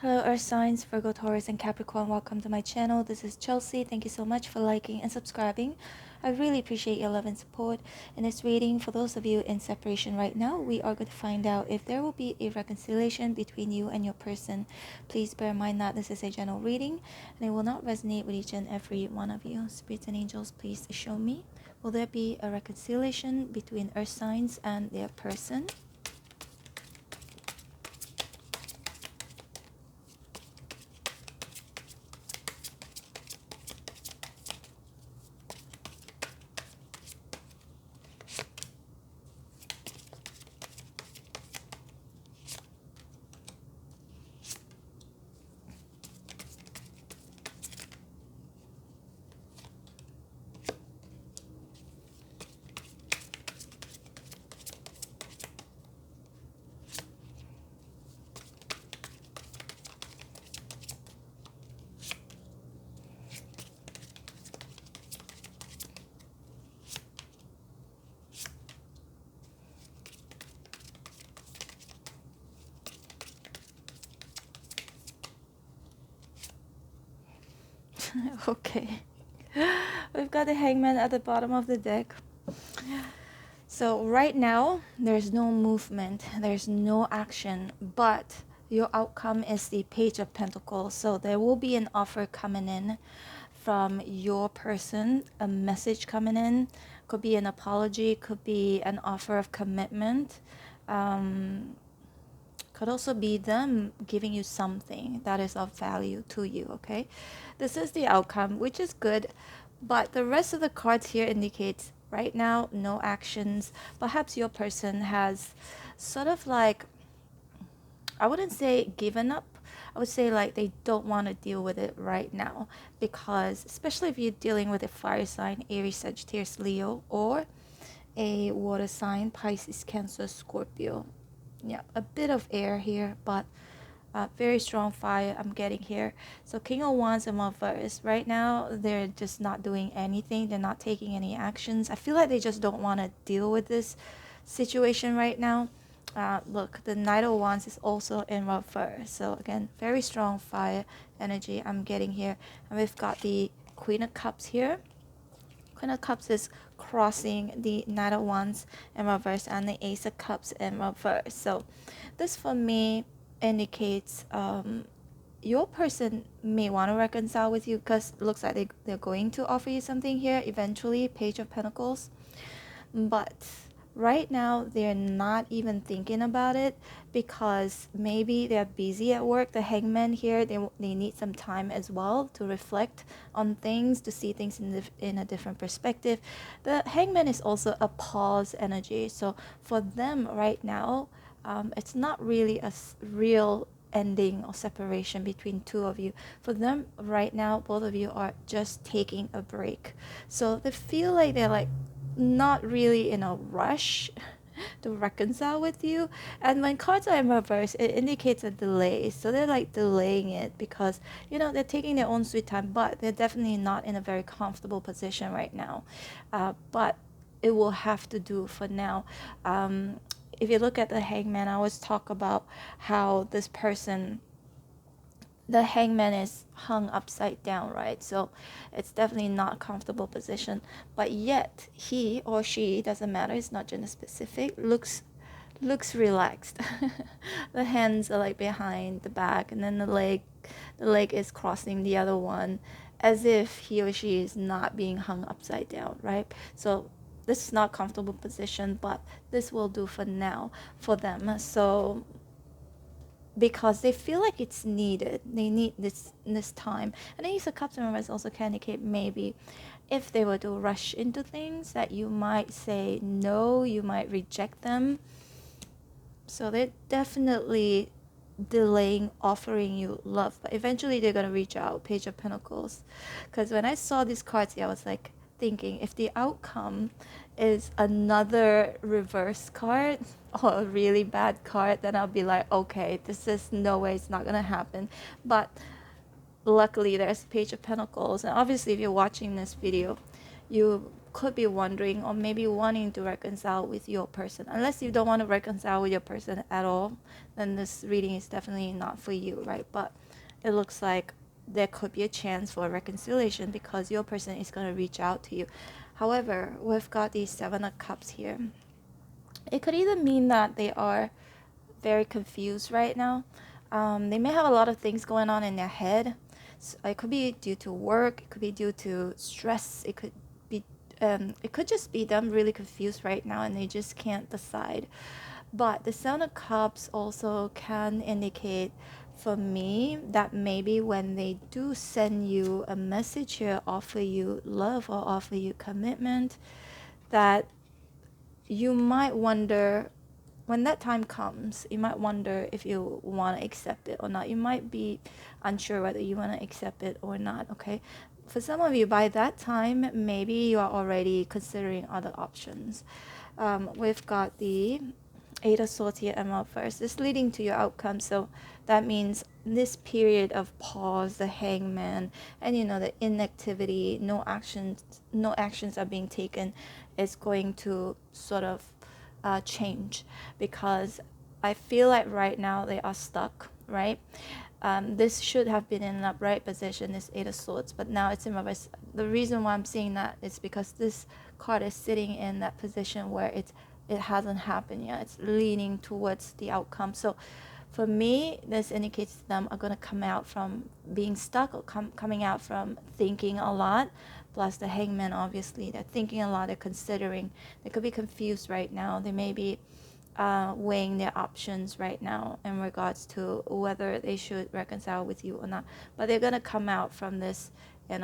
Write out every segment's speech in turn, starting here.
Hello Earth signs, Virgo, Taurus, and Capricorn. Welcome to my channel. This is Chelsea. Thank you so much for liking and subscribing. I really appreciate your love and support. In this reading, for those of you in separation right now, we are going to find out if there will be a reconciliation between you and your person. Please bear in mind that this is a general reading and it will not resonate with each and every one of you. Spirits and angels, please show me. Will there be a reconciliation between Earth signs and their person? Okay. We've got the Hangman at the bottom of the deck. So right now, there's no movement, there's no action, but your outcome is the Page of Pentacles. So there will be an offer coming in from your person, a message coming in. Could be an apology, could be an offer of commitment. Could also be them giving you something that is of value to you, okay? This is the outcome, which is good, but the rest of the cards here indicates right now, no actions. Perhaps your person has sort of like, I wouldn't say given up. I would say like they don't want to deal with it right now because, especially if you're dealing with a fire sign, Aries, Sagittarius, Leo, or a water sign, Pisces, Cancer, Scorpio. Yeah, a bit of air here, but very strong fire I'm getting here. So King of Wands in reverse. Right now, they're just not doing anything. They're not taking any actions. I feel like they just don't want to deal with this situation right now. Look, the Knight of Wands is also in reverse. So again, very strong fire energy I'm getting here. And we've got the Queen of Cups here. Queen of Cups is crossing the Knight of Wands in reverse and the Ace of Cups in reverse. So this for me indicates your person may want to reconcile with you because it looks like they're going to offer you something here eventually, Page of Pentacles. But right now they're not even thinking about it because maybe they're busy at work. The Hangman here, they need some time as well to reflect on things, to see things in a different perspective. The Hangman is also a pause energy, so for them right now, it's not really a real ending or separation between two of you. For them right now, both of you are just taking a break, so they feel like they're like not really in a rush to reconcile with you. And when cards are in reverse, it indicates a delay, so they're like delaying it because, you know, they're taking their own sweet time, but they're definitely not in a very comfortable position right now. But it will have to do for now. If you look at the Hangman, I always talk about how this person, the Hangman is hung upside down, right? So it's definitely not a comfortable position, but yet he or she, doesn't matter, it's not gender specific, looks relaxed. The hands are like behind the back, and then the leg is crossing the other one, as if he or she is not being hung upside down, right? So this is not a comfortable position, but this will do for now for them. So because they feel like it's needed, they need this time. And the Ace of Cups in reverse also can indicate maybe if they were to rush into things that you might say no, you might reject them. So they're definitely delaying offering you love, but eventually they're gonna reach out. Page of Pentacles. Because when I saw these cards here, I was like thinking, if the outcome is another reverse card or a really bad card, then I'll be like, okay, this is no way, it's not gonna happen. But luckily there's Page of Pentacles, and obviously if you're watching this video, you could be wondering or maybe wanting to reconcile with your person. Unless you don't want to reconcile with your person at all, then this reading is definitely not for you, right? But it looks like there could be a chance for a reconciliation because your person is going to reach out to you. However, we've got the Seven of Cups here. It could either mean that they are very confused right now. They may have a lot of things going on in their head. So it could be due to work. It could be due to stress. It could just be them really confused right now and they just can't decide. But the Seven of Cups also can indicate for me that maybe when they do send you a message here, offer you love or offer you commitment, that you might wonder, when that time comes, you might wonder if you want to accept it or not. You might be unsure whether you want to accept it or not, okay? For some of you, by that time, maybe you are already considering other options. We've got the Eight of Swords here and first. This leading to your outcome. So that means this period of pause, the Hangman, and the inactivity, no actions are being taken, is going to sort of change, because I feel like right now they are stuck, right? This should have been in an upright position, this Eight of Swords, but now it's in reverse. The reason why I'm saying that is because this card is sitting in that position where it hasn't happened yet. It's leaning towards the outcome. So for me, this indicates them are going to come out from being stuck or coming out from thinking a lot. Plus the Hangman, obviously, they're thinking a lot, they're considering. They could be confused right now. They may be weighing their options right now in regards to whether they should reconcile with you or not. But they're going to come out from this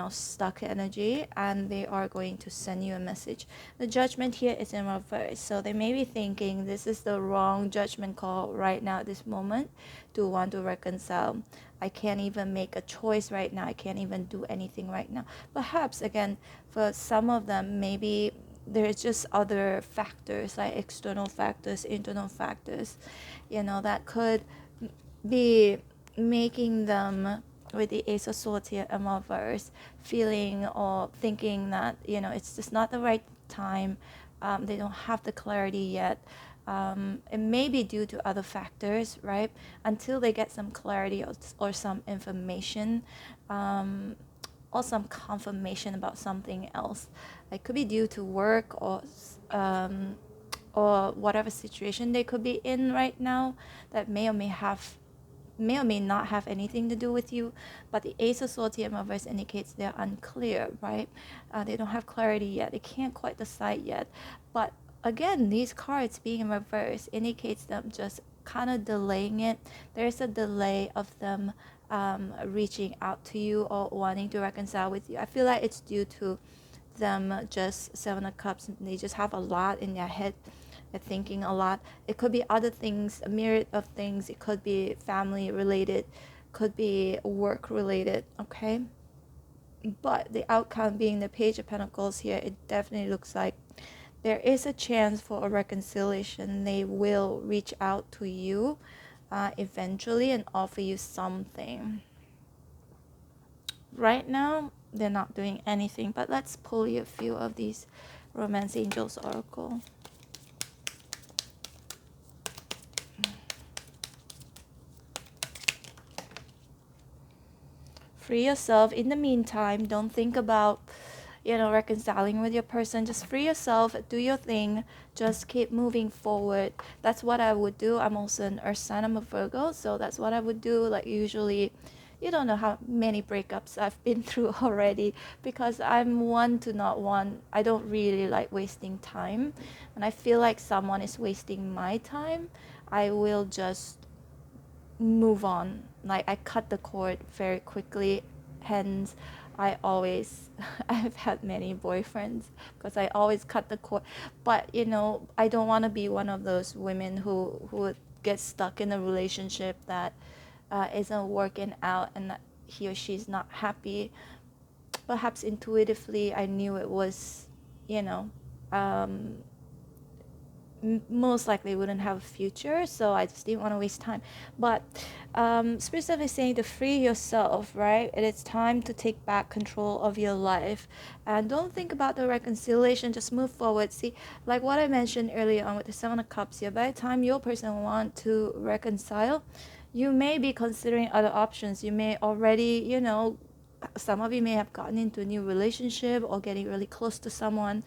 stuck energy, and they are going to send you a message. The Judgment here is in reverse, so they may be thinking this is the wrong judgment call right now at this moment to want to reconcile. I can't even make a choice right now. I can't even do anything right now. Perhaps again, for some of them, maybe there's just other factors, like external factors, internal factors, that could be making them, with the Ace of Swords here and reverse, feeling or thinking that it's just not the right time. They don't have the clarity yet. It may be due to other factors, right? Until they get some clarity or some information, or some confirmation about something else. It could be due to work or whatever situation they could be in right now that may or may not have anything to do with you. But the Ace of Swords here in reverse indicates they're unclear, right? They don't have clarity yet. They can't quite decide yet. But again, these cards being in reverse indicates them just kind of delaying it. There's a delay of them reaching out to you or wanting to reconcile with you. I feel like it's due to them just Seven of Cups. They just have a lot in their head. They're thinking a lot. It could be other things, a myriad of things. It could be family related, could be work related, okay? But the outcome being the Page of Pentacles here, it definitely looks like there is a chance for a reconciliation. They will reach out to you eventually and offer you something. Right now, they're not doing anything, but let's pull you a few of these Romance Angels Oracle. Free yourself. In the meantime, don't think about reconciling with your person. Just free yourself, do your thing, just keep moving forward. That's what I would do. I'm also an earth sign, I'm a Virgo, so that's what I would do. Like, usually, you don't know how many breakups I've been through already, because I'm one to not want, I don't really like wasting time. And I feel like someone is wasting my time, I will just move on. Like, I cut the cord very quickly. Hence, I've had many boyfriends because I always cut the cord. But I don't want to be one of those women who would get stuck in a relationship that isn't working out and that he or she's not happy. Perhaps intuitively I knew it was most likely wouldn't have a future, so I just didn't want to waste time. But Spirit stuff is saying to free yourself, right? It is time to take back control of your life, and don't think about the reconciliation, just move forward. See, like what I mentioned earlier on with the Seven of Cups here, by the time your person want to reconcile, you may be considering other options. You may already, you know, some of you may have gotten into a new relationship or getting really close to someone,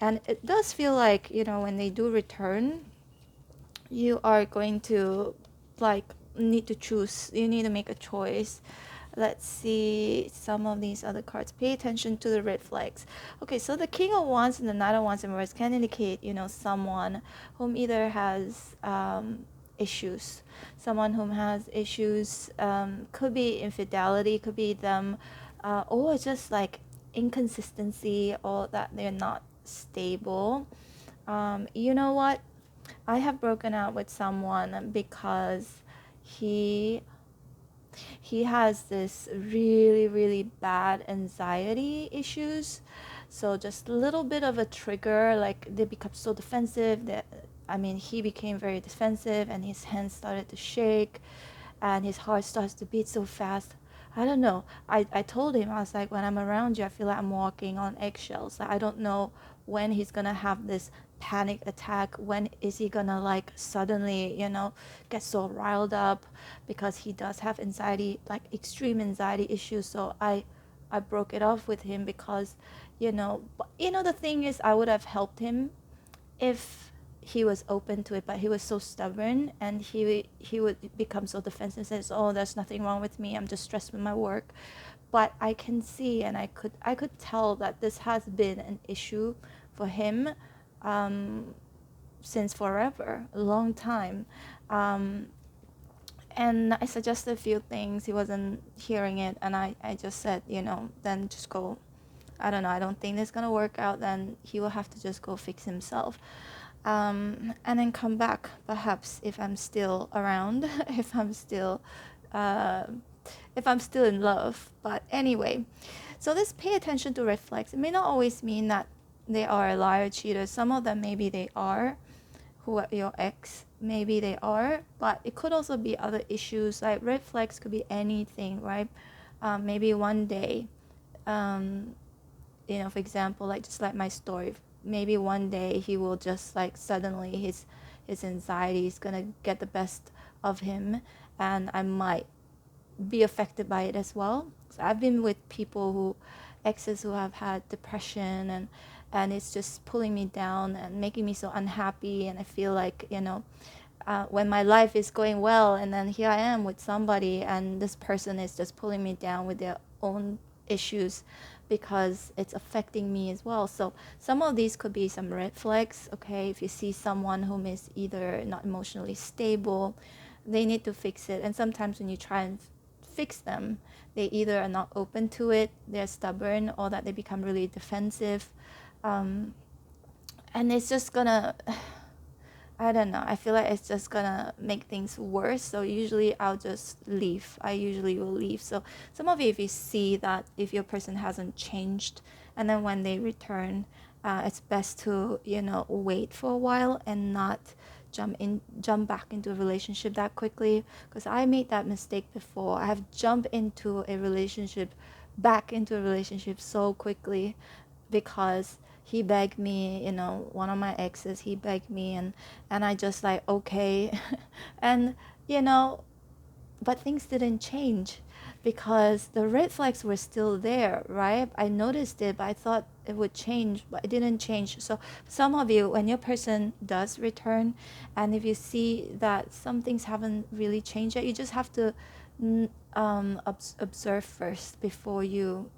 and it does feel like, you know, when they do return, you are going to like need to choose. You need to make a choice. Let's see some of these other cards. Pay attention to the red flags. Okay, so the King of Wands and the Knight of Wands in reverse can indicate, you know, someone whom either has issues. Someone whom has issues, could be infidelity, could be them, or just like inconsistency, or that they're not stable. You know what? I have broken up with someone because he has this really bad anxiety issues. So just a little bit of a trigger, like they become so defensive that, I mean, he became very defensive and his hands started to shake and his heart starts to beat so fast. I don't know. I told him, I was like, when I'm around you, I feel like I'm walking on eggshells. Like, I don't know when he's gonna have this panic attack. When is he gonna like suddenly, you know, get so riled up, because he does have anxiety, like extreme anxiety issues. So I broke it off with him because, you know, the thing is, I would have helped him if he was open to it, but he was so stubborn, and he would become so defensive and says, oh, there's nothing wrong with me, I'm just stressed with my work. But I can see, and I could tell that this has been an issue for him, since forever, a long time. And I suggested a few things, he wasn't hearing it, and I just said, you know, then just go. I don't know, I don't think this is gonna work out, then he will have to just go fix himself. And then come back, perhaps, if I'm still around, if I'm still in love. But anyway, so let's pay attention to red flags. It may not always mean that they are a liar, cheater. Some of them maybe they are, who are your ex, maybe they are, but it could also be other issues. Like red flags could be anything, right? Maybe one day, you know, for example, like just like my story, maybe one day he will just like suddenly his anxiety is gonna get the best of him, and I might be affected by it as well. So I've been with people who, exes who have had depression, and it's just pulling me down and making me so unhappy, and I feel like, you know, when my life is going well, and then here I am with somebody, and this person is just pulling me down with their own issues, because it's affecting me as well. So some of these could be some red flags. Okay, if you see someone whom is either not emotionally stable, they need to fix it. And sometimes when you try and fix them, they either are not open to it, they're stubborn, or that they become really defensive, and it's just gonna, I don't know, I feel like it's just gonna make things worse. So usually I'll just leave. I usually will leave. So some of you, if you see that if your person hasn't changed, and then when they return, it's best to, you know, wait for a while and not jump back into a relationship that quickly, because I made that mistake before. I have jumped into a relationship, back into a relationship so quickly, because he begged me, you know, one of my exes, he begged me, and I just like, okay. And, you know, but things didn't change, because the red flags were still there, right? I noticed it, but I thought it would change, but it didn't change. So some of you, when your person does return, and if you see that some things haven't really changed yet, you just have to observe first before you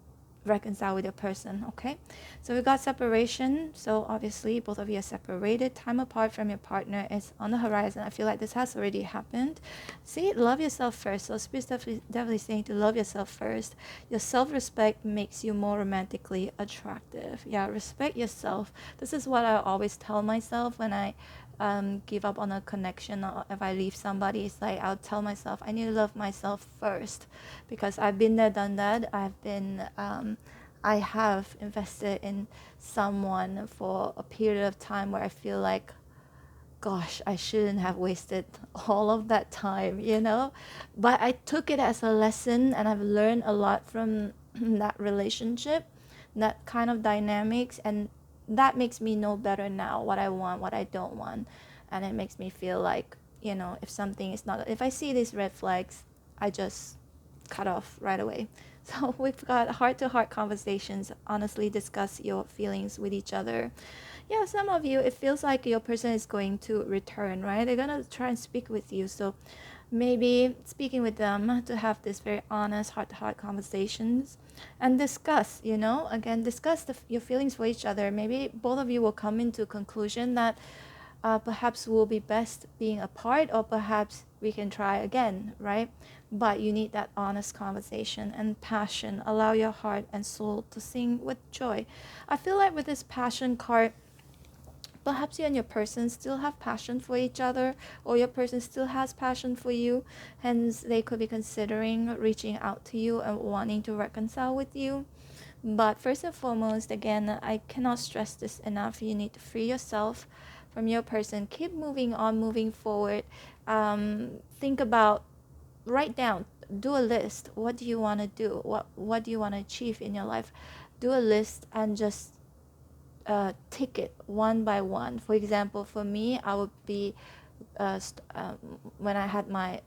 reconcile with your person. Okay, so we got separation. So obviously both of you are separated, time apart from your partner is on the horizon. I feel like this has already happened. See, love yourself first. So spirit's definitely saying to love yourself first. Your self-respect makes you more romantically attractive. Yeah, respect yourself. This is what I always tell myself when I give up on a connection, or if I leave somebody. It's like I'll tell myself I need to love myself first, because I've been there, done that. I have invested in someone for a period of time where I feel like gosh, I shouldn't have wasted all of that time, you know? But I took it as a lesson, and I've learned a lot from that relationship, that kind of dynamics, and that makes me know better now what I want, what I don't want. And it makes me feel like, you know, if something is not, if I see these red flags, I just cut off right away. So we've got heart-to-heart conversations, honestly discuss your feelings with each other. Yeah, some of you, it feels like your person is going to return, right? They're gonna try and speak with you. So maybe speaking with them to have this very honest heart-to-heart conversations and discuss, you know, again, discuss your feelings for each other. Maybe both of you will come into conclusion that perhaps we'll be best being apart, or perhaps we can try again, right? But you need that honest conversation and passion. Allow your heart and soul to sing with joy. I feel like with this passion card, perhaps you and your person still have passion for each other, or your person still has passion for you, hence they could be considering reaching out to you and wanting to reconcile with you. But first and foremost, again, I cannot stress this enough, you need to free yourself from your person. Keep moving on, moving forward. Think about, write down, do a list. What do you want to do? What do you want to achieve in your life? Do a list and just tick it one by one. For example, for me, I would be when I had my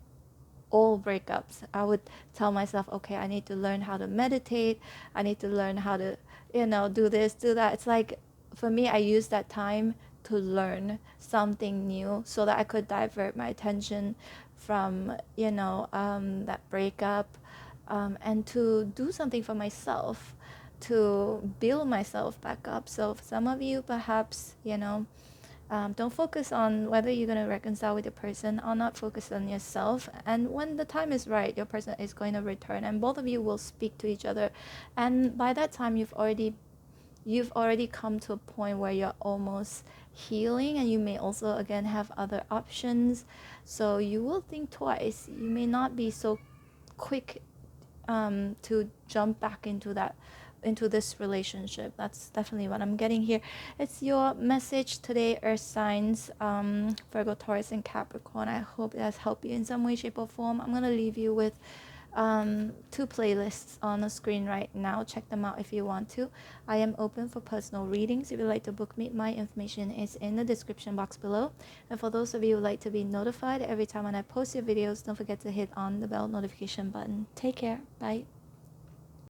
all breakups, I would tell myself, okay, I need to learn how to meditate. I need to learn how to, you know, do this, do that. It's like, for me, I use that time to learn something new so that I could divert my attention from, you know, that breakup, and to do something for myself, to build myself back up. So for some of you, perhaps, you know, don't focus on whether you're going to reconcile with your person or not. Focus on yourself, and when the time is right, your person is going to return, and both of you will speak to each other. And by that time, you've already come to a point where you're almost healing, and you may also again have other options. So you will think twice. You may not be so quick to jump back into this relationship. That's definitely what I'm getting here. It's your message today, earth signs, Virgo, Taurus, and Capricorn. I hope it has helped you in some way, shape, or form. I'm gonna leave you with two playlists on the screen right now. Check them out if you want to. I am open for personal readings. If you'd like to book me, my information is in the description box below. And for those of you who like to be notified every time when I post your videos, don't forget to hit on the bell notification button. Take care. Bye.